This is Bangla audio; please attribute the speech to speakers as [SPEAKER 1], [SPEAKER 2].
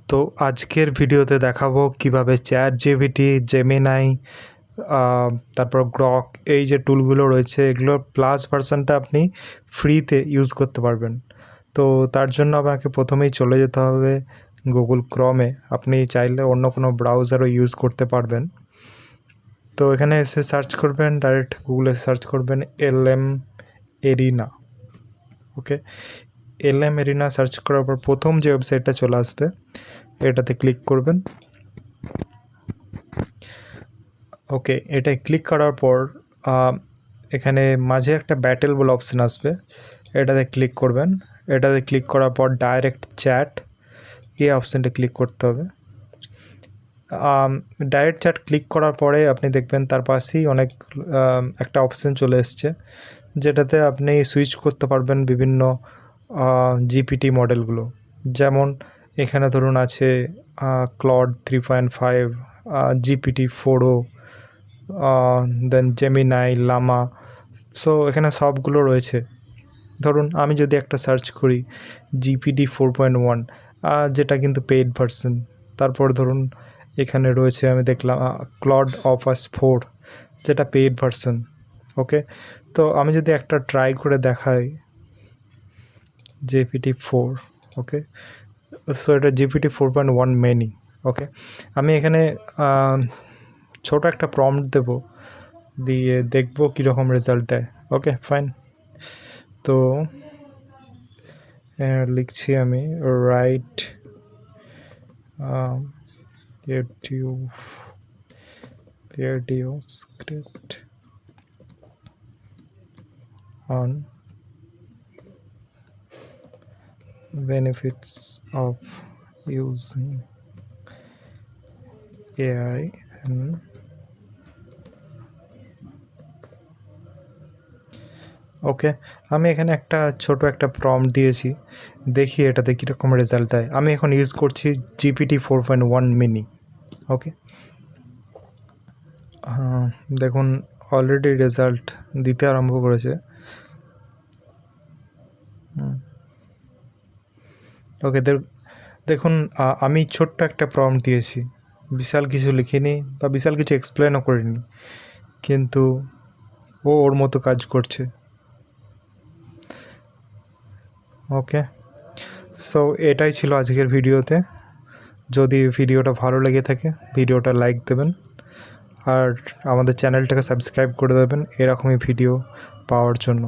[SPEAKER 1] তো আজকের ভিডিওতে দেখাবো কিভাবে ChatGPT, জেমিনাই, তারপর গ্রক এই যে টুলগুলো রয়েছে এগুলোর প্লাস ভার্সানটা আপনি ফ্রিতে ইউজ করতে পারবেন। তো তার জন্য আপনাকে প্রথমেই চলে যেতে হবে গুগল ক্রমে। আপনি চাইলে অন্য কোনো ব্রাউজারও ইউজ করতে পারবেন। তো এখানে এসে সার্চ করবেন, ডাইরেক্ট গুগলে সার্চ করবেন LM এরিনা। ওকে, LM এরিনা সার্চ করার পর প্রথম যে ওয়েবসাইটটা চলে আসবে এটাতে ক্লিক করবেন। ওকে, এটায় ক্লিক করার পর এখানে মাঝে একটা ব্যাটেল বলে অপশান আসবে, এটাতে ক্লিক করবেন। এটাতে ক্লিক করার পর ডাইরেক্ট চ্যাট এই অপশানটা ক্লিক করতে হবে। ডাইরেক্ট চ্যাট ক্লিক করার পরে আপনি দেখবেন তার পাশেই অনেক একটা অপশান চলে এসছে, যেটাতে আপনি সুইচ করতে পারবেন বিভিন্ন জিপিটি মডেলগুলো। যেমন এখানে ধরুন আছে ক্লড 3.5, GPT-4o, দেন জেমিনাই, লামা। সো এখানে সবগুলো রয়েছে। ধরুন আমি যদি একটা সার্চ করি GPT-4.1, যেটা কিন্তু পেইড ভার্সন। তারপর ধরুন এখানে রয়েছে, আমি দেখলাম ক্লড অফাস 4, যেটা পেইড ভার্সন। ওকে, তো আমি যদি একটা ট্রাই করে দেখাই GPT-4, ওকে, সো এটা GPT-4.1 মিনি। ওকে, আমি এখানে ছোট একটা প্রম্পট দেব, দিয়ে দেখব কীরকম রেজাল্ট দেয়। ওকে ফাইন, তো লিখছি আমি right video script on benefits of using AI and ওকে, আমি এখানে একটা ছোট একটা প্রম্পট দিয়েছি, দেখি এটাতে কীরকম রেজাল্ট দেয়। আমি এখন ইউজ করছি GPT-4.1 মিনি। ওকে, দেখুন অলরেডি রেজাল্ট দিতে আরম্ভ করেছে। ওকে, দেখুন আমি ছোট্ট একটা প্রম্পট দিয়েছি, বিশাল কিছু লিখিনি বা বিশাল কিছু এক্সপ্লেনও করিনি, কিন্তু ও ওর মতো কাজ করছে। ওকে, সো এটাই ছিল আজকের ভিডিওতে। যদি ভিডিওটা ভালো লেগে থাকে ভিডিওটা লাইক দেবেন, আর আমাদের চ্যানেলটাকে সাবস্ক্রাইব করে দেবেন এরকমই ভিডিও পাওয়ার জন্য।